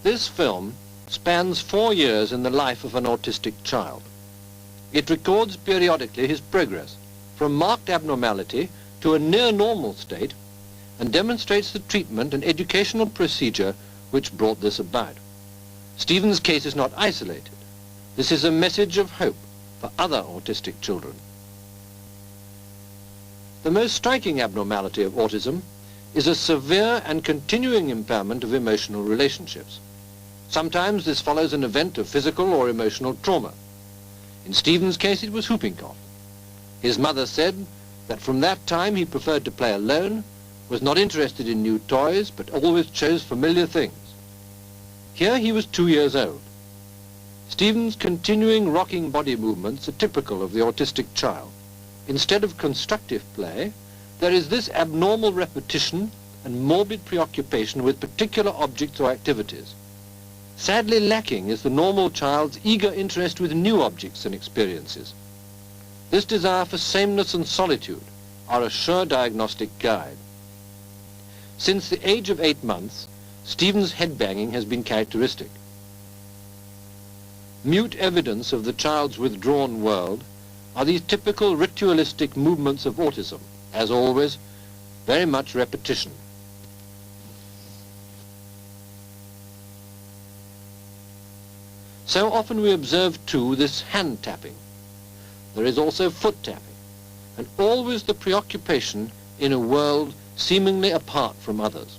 This film spans 4 years in the life of an autistic child. It records periodically his progress from marked abnormality to a near normal state and demonstrates the treatment and educational procedure which brought this about. Stephen's case is not isolated. This is a message of hope for other autistic children. The most striking abnormality of autism is a severe and continuing impairment of emotional relationships. Sometimes this follows an event of physical or emotional trauma. In Stephen's case it was whooping cough. His mother said that from that time he preferred to play alone, was not interested in new toys, but always chose familiar things. Here he was 2 years old. Stephen's continuing rocking body movements are typical of the autistic child. Instead of constructive play, there is this abnormal repetition and morbid preoccupation with particular objects or activities. Sadly lacking is the normal child's eager interest with new objects and experiences. This desire for sameness and solitude are a sure diagnostic guide. Since the age of 8 months, Stephen's headbanging has been characteristic. Mute evidence of the child's withdrawn world are these typical ritualistic movements of autism, as always, very much repetition. So often we observe too this hand tapping. There is also foot tapping, and always the preoccupation in a world seemingly apart from others.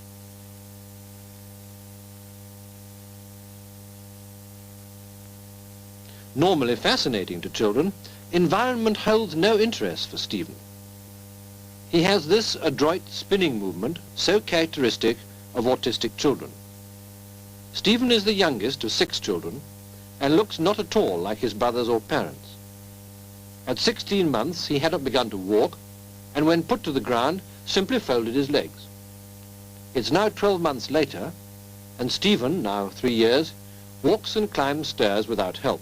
Normally fascinating to children, environment holds no interest for Stephen. He has this adroit spinning movement so characteristic of autistic children. Stephen is the youngest of 6 children and looks not at all like his brothers or parents. At 16 months he hadn't begun to walk, and when put to the ground simply folded his legs. It's now 12 months later, and Stephen, now 3 years, walks and climbs stairs without help.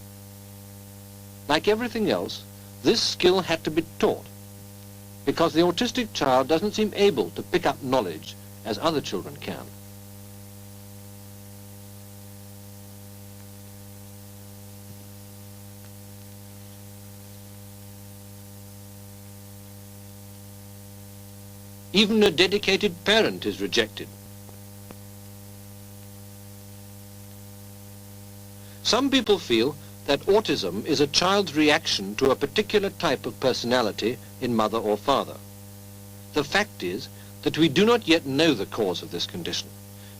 Like everything else, this skill had to be taught, because the autistic child doesn't seem able to pick up knowledge as other children can. Even a dedicated parent is rejected. Some people feel that autism is a child's reaction to a particular type of personality in mother or father. The fact is that we do not yet know the cause of this condition,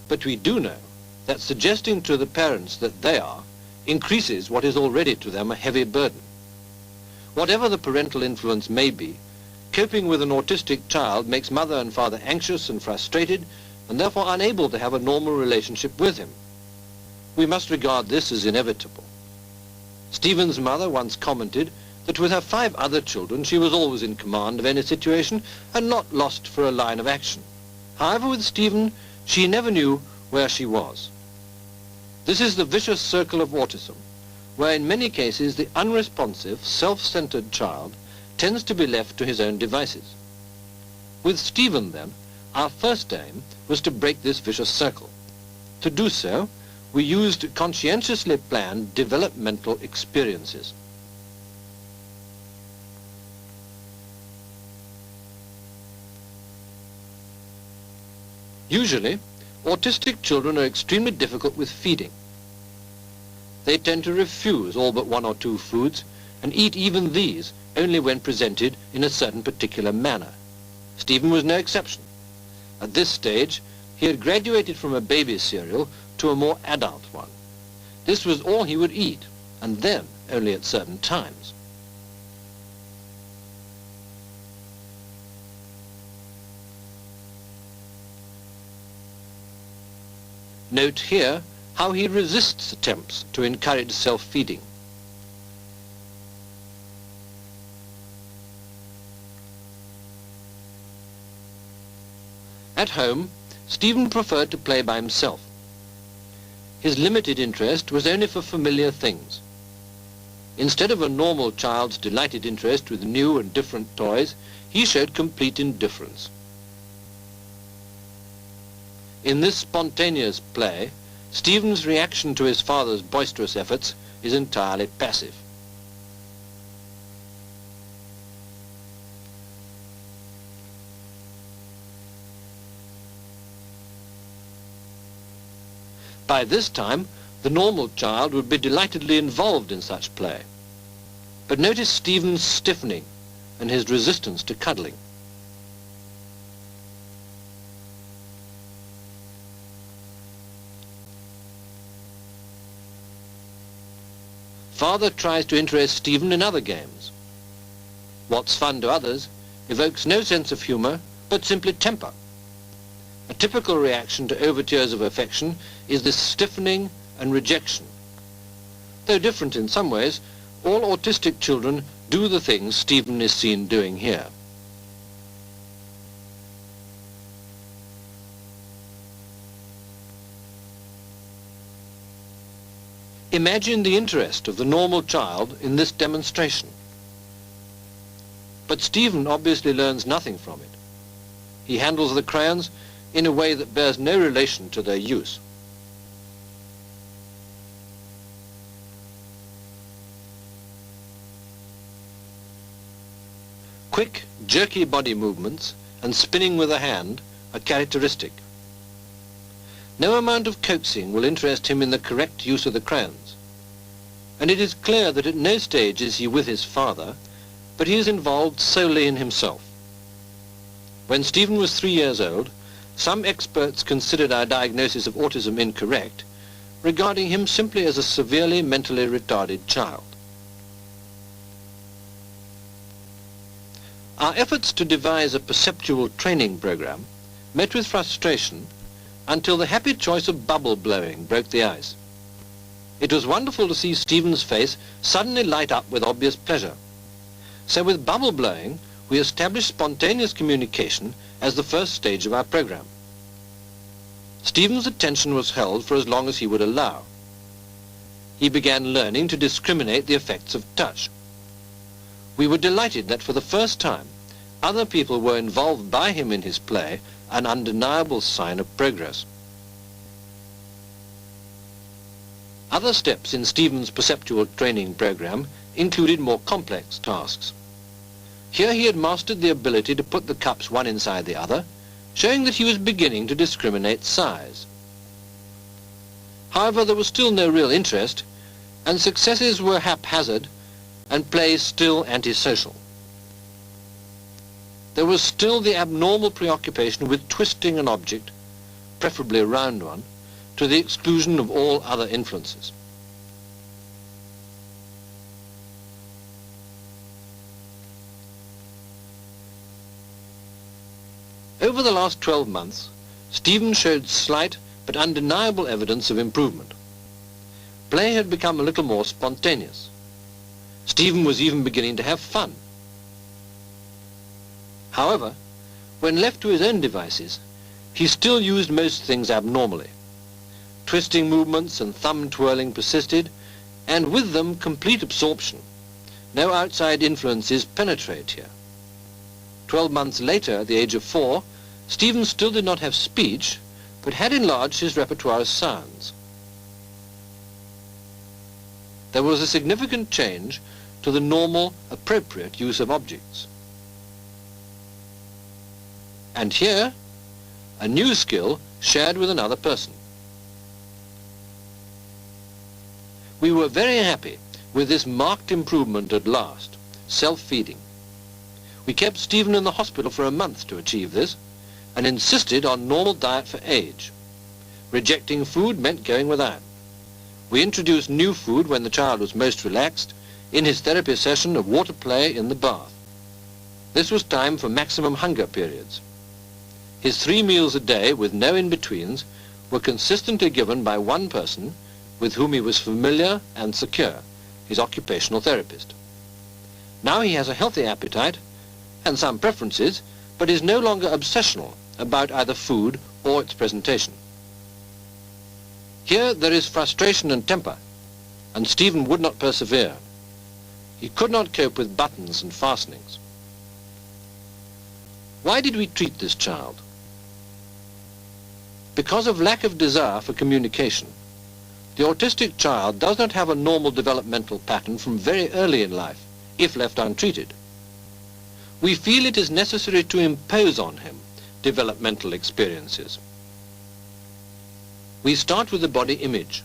but we do know that suggesting to the parents that they are increases what is already to them a heavy burden. Whatever the parental influence may be, coping with an autistic child makes mother and father anxious and frustrated, and therefore unable to have a normal relationship with him. We must regard this as inevitable. Stephen's mother once commented that with her 5 other children she was always in command of any situation and not lost for a line of action. However, with Stephen, she never knew where she was. This is the vicious circle of autism, where in many cases the unresponsive, self-centered child tends to be left to his own devices. With Stephen, then, our first aim was to break this vicious circle. To do so, we used conscientiously planned developmental experiences. Usually, autistic children are extremely difficult with feeding. They tend to refuse all but 1 or 2 foods and eat even these only when presented in a certain particular manner. Stephen was no exception. At this stage, he had graduated from a baby cereal to a more adult one. This was all he would eat, and then only at certain times. Note here how he resists attempts to encourage self-feeding. At home, Stephen preferred to play by himself. His limited interest was only for familiar things. Instead of a normal child's delighted interest with new and different toys, he showed complete indifference. In this spontaneous play, Stephen's reaction to his father's boisterous efforts is entirely passive. By this time, the normal child would be delightedly involved in such play. But notice Stephen's stiffening and his resistance to cuddling. Father tries to interest Stephen in other games. What's fun to others evokes no sense of humour, but simply temper. A typical reaction to overtures of affection is this stiffening and rejection. Though different in some ways, all autistic children do the things Stephen is seen doing here. Imagine the interest of the normal child in this demonstration. But Stephen obviously learns nothing from it. He handles the crayons in a way that bears no relation to their use. Quick, jerky body movements and spinning with the hand are characteristic. No amount of coaxing will interest him in the correct use of the crayons, and it is clear that at no stage is he with his father, but he is involved solely in himself. When Stephen was 3 years old, some experts considered our diagnosis of autism incorrect, regarding him simply as a severely mentally retarded child. Our efforts to devise a perceptual training program met with frustration until the happy choice of bubble blowing broke the ice. It was wonderful to see Stephen's face suddenly light up with obvious pleasure. So with bubble blowing, we established spontaneous communication as the first stage of our program. Stephen's attention was held for as long as he would allow. He began learning to discriminate the effects of touch. We were delighted that for the first time, other people were involved by him in his play, an undeniable sign of progress. Other steps in Stephen's perceptual training program included more complex tasks. Here he had mastered the ability to put the cups one inside the other, showing that he was beginning to discriminate size. However, there was still no real interest, and successes were haphazard, and play still antisocial. There was still the abnormal preoccupation with twisting an object, preferably a round one, to the exclusion of all other influences. Over the last 12 months, Stephen showed slight but undeniable evidence of improvement. Play had become a little more spontaneous. Stephen was even beginning to have fun. However, when left to his own devices, he still used most things abnormally. Twisting movements and thumb twirling persisted, and with them complete absorption. No outside influences penetrate here. 12 months later, at the age of 4, Stephen still did not have speech, but had enlarged his repertoire of sounds. There was a significant change to the normal, appropriate use of objects. And here, a new skill shared with another person. We were very happy with this marked improvement at last, self-feeding. We kept Stephen in the hospital for a month to achieve this, and insisted on normal diet for age. Rejecting food meant going without. We introduced new food when the child was most relaxed, in his therapy session of water play in the bath. This was time for maximum hunger periods. His 3 meals a day, with no in-betweens, were consistently given by one person with whom he was familiar and secure, his occupational therapist. Now he has a healthy appetite and some preferences, but is no longer obsessional about either food or its presentation. Here there is frustration and temper, and Stephen would not persevere. He could not cope with buttons and fastenings. Why did we treat this child? Because of lack of desire for communication, The autistic child does not have a normal developmental pattern from very early in life, if left untreated. We feel it is necessary to impose on him developmental experiences. We start with the body image.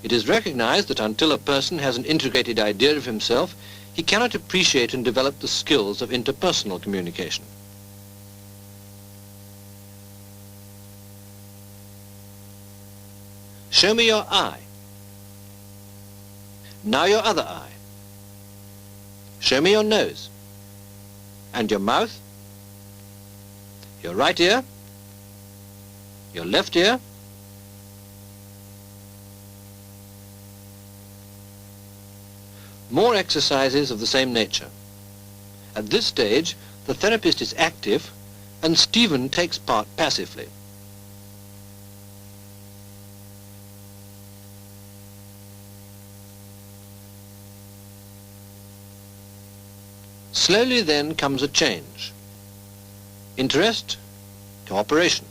It is recognized that until a person has an integrated idea of himself, he cannot appreciate and develop the skills of interpersonal communication. Show me your eye. Now your other eye. Show me your nose. And your mouth. Your right ear. Your left ear. More exercises of the same nature. At this stage, the therapist is active and Stephen takes part passively. Slowly then comes a change. Interest, cooperation.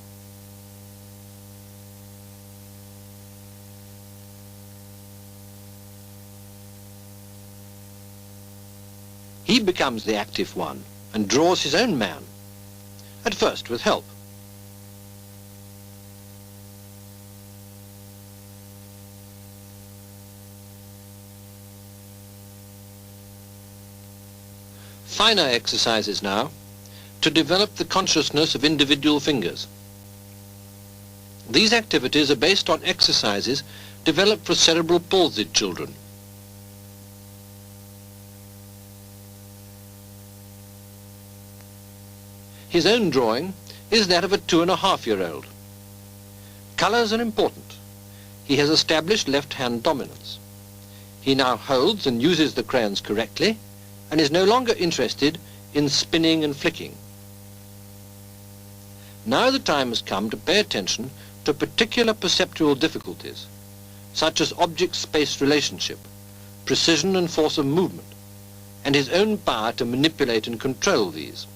He becomes the active one and draws his own man, at first with help. Finer exercises now to develop the consciousness of individual fingers. These activities are based on exercises developed for cerebral palsied children. His own drawing is that of a 2.5-year-old. Colours are important. He has established left-hand dominance. He now holds and uses the crayons correctly and is no longer interested in spinning and flicking. Now the time has come to pay attention to particular perceptual difficulties, such as object-space relationship, precision and force of movement, and his own power to manipulate and control these.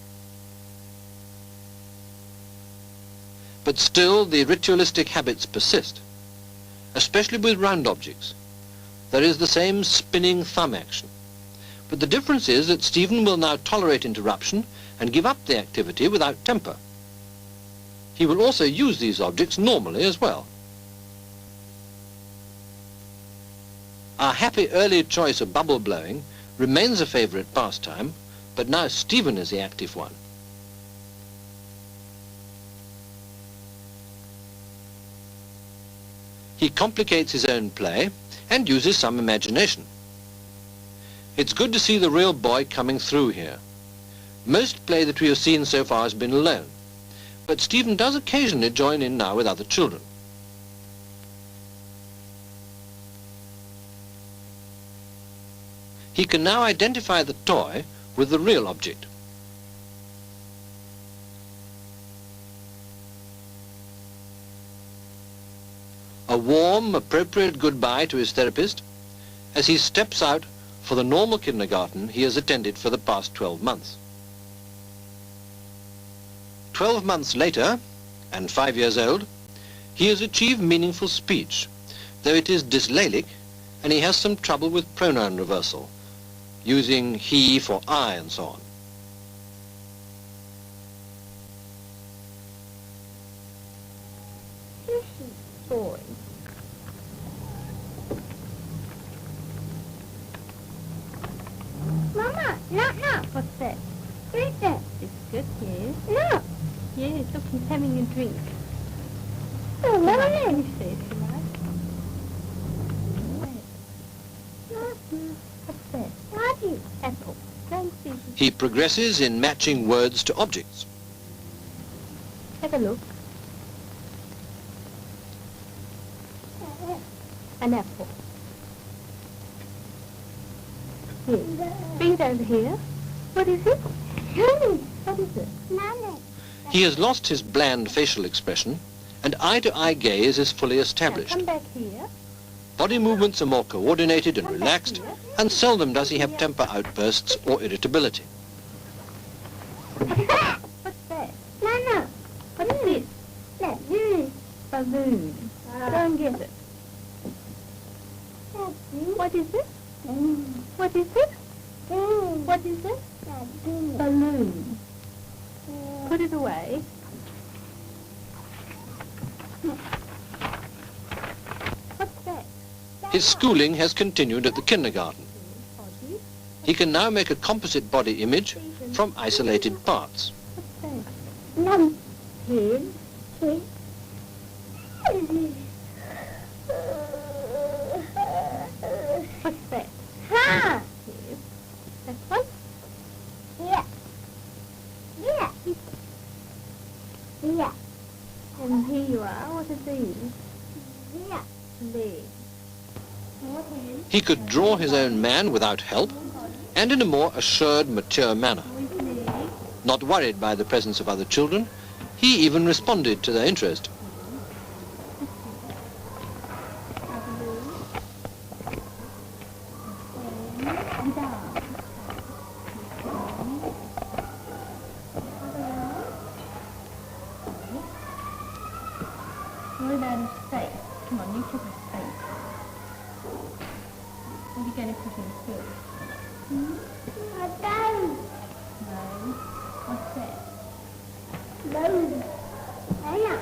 But still the ritualistic habits persist, especially with round objects. There is the same spinning thumb action. But the difference is that Stephen will now tolerate interruption and give up the activity without temper. He will also use these objects normally as well. Our happy early choice of bubble blowing remains a favourite pastime, but now Stephen is the active one. He complicates his own play and uses some imagination. It's good to see the real boy coming through here. Most play that we have seen so far has been alone, but Stephen does occasionally join in now with other children. He can now identify the toy with the real object. A warm, appropriate goodbye to his therapist as he steps out for the normal kindergarten he has attended for the past 12 months. 12 months later, and 5 years old, he has achieved meaningful speech, though it is dyslexic and he has some trouble with pronoun reversal, using he for I and so on. Boy. Mama, look. What's that? What's that? Biscuit, yes. Look. Yes, look, he's having a drink. Oh, Mama, look. Finish there, if you like. What's that? Daddy. Apple. Go and see. He progresses in matching words to objects. Have a look. An apple. Yes. Bring it over here. What is it? What is it? He has lost his bland facial expression, and eye-to-eye gaze is fully established. Now come back here. Body movements are more coordinated and relaxed, and seldom does he have temper outbursts or irritability. What's that? Nana. What is this? Balloon. Go and get it. What is it? What is it? What is it? Balloon. Put it away. What's that? His schooling has continued at the kindergarten. He can now make a composite body image from isolated parts. What's that? Head. Head. What's that? Ha! Yes. That one? Yeah. Yeah. Yeah. And here you are. What are these? Yeah. Legs. He could draw his own man without help and in a more assured, mature manner. Not worried by the presence of other children, he even responded to their interest. What about his face? Come on, you took his face. What are you going to put his face? A nose. Nose. What's that? Nose. Nose.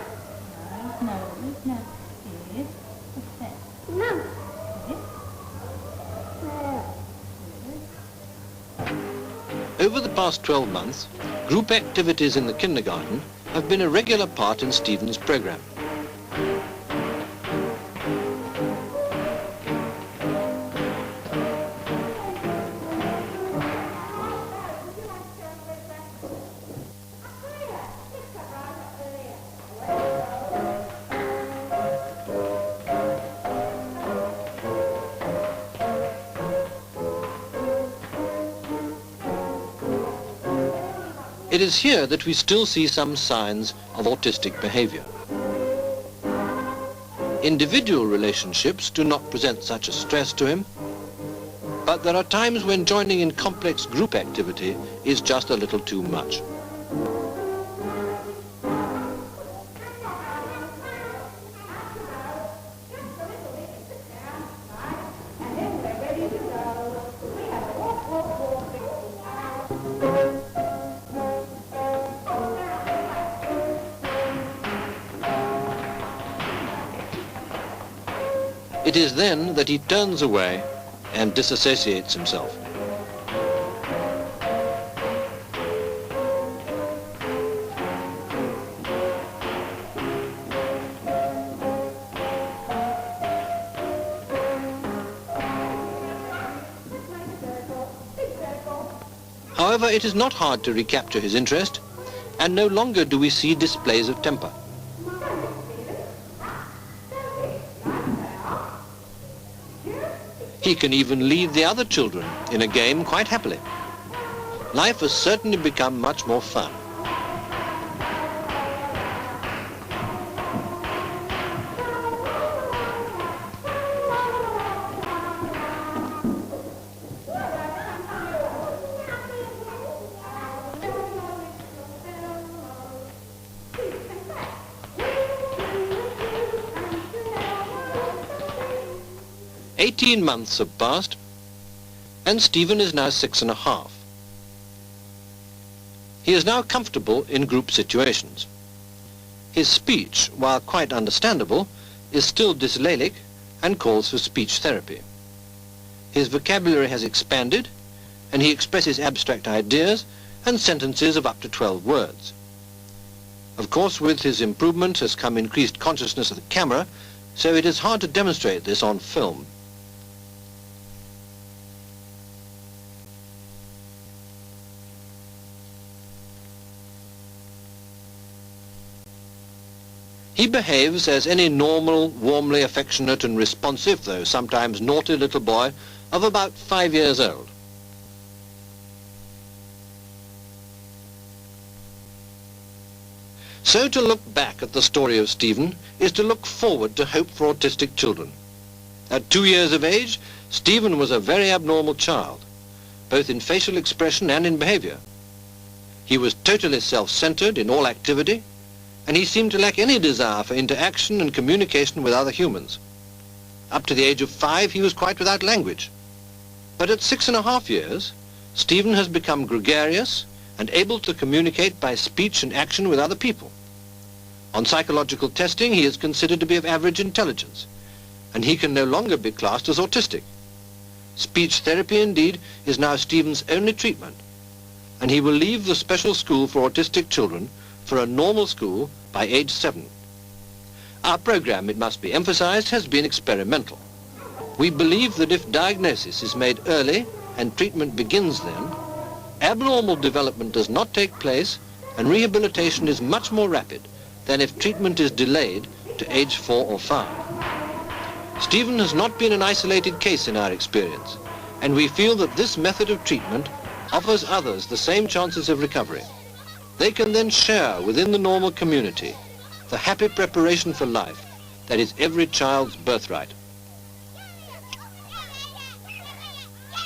Nose. No. Yes. What's that? Nose. Yes. Over the past 12 months, group activities in the kindergarten have been a regular part in Stephen's program. It is here that we still see some signs of autistic behavior. Individual relationships do not present such a stress to him, but there are times when joining in complex group activity is just a little too much. It is then that he turns away and disassociates himself. However, it is not hard to recapture his interest, and no longer do we see displays of temper. He can even lead the other children in a game quite happily. Life has certainly become much more fun. "18 months have passed, and Stephen is now 6½. He is now comfortable in group situations. His speech, while quite understandable, is still dyslexic and calls for speech therapy. His vocabulary has expanded, and he expresses abstract ideas and sentences of up to 12 words. Of course, with his improvement has come increased consciousness of the camera, so it is hard to demonstrate this on film. He behaves as any normal, warmly affectionate and responsive, though sometimes naughty little boy of about 5 years old. So to look back at the story of Stephen is to look forward to hope for autistic children. At 2 years of age, Stephen was a very abnormal child, both in facial expression and in behavior. He was totally self-centered in all activity, and he seemed to lack any desire for interaction and communication with other humans. Up to the age of 5, he was quite without language. But at 6.5 years, Stephen has become gregarious and able to communicate by speech and action with other people. On psychological testing, he is considered to be of average intelligence, and he can no longer be classed as autistic. Speech therapy, indeed, is now Stephen's only treatment, and he will leave the special school for autistic children for a normal school by age 7. Our program, it must be emphasized, has been experimental. We believe that if diagnosis is made early and treatment begins then, abnormal development does not take place and rehabilitation is much more rapid than if treatment is delayed to age 4 or 5. Stephen has not been an isolated case in our experience, and we feel that this method of treatment offers others the same chances of recovery. They can then share within the normal community the happy preparation for life that is every child's birthright.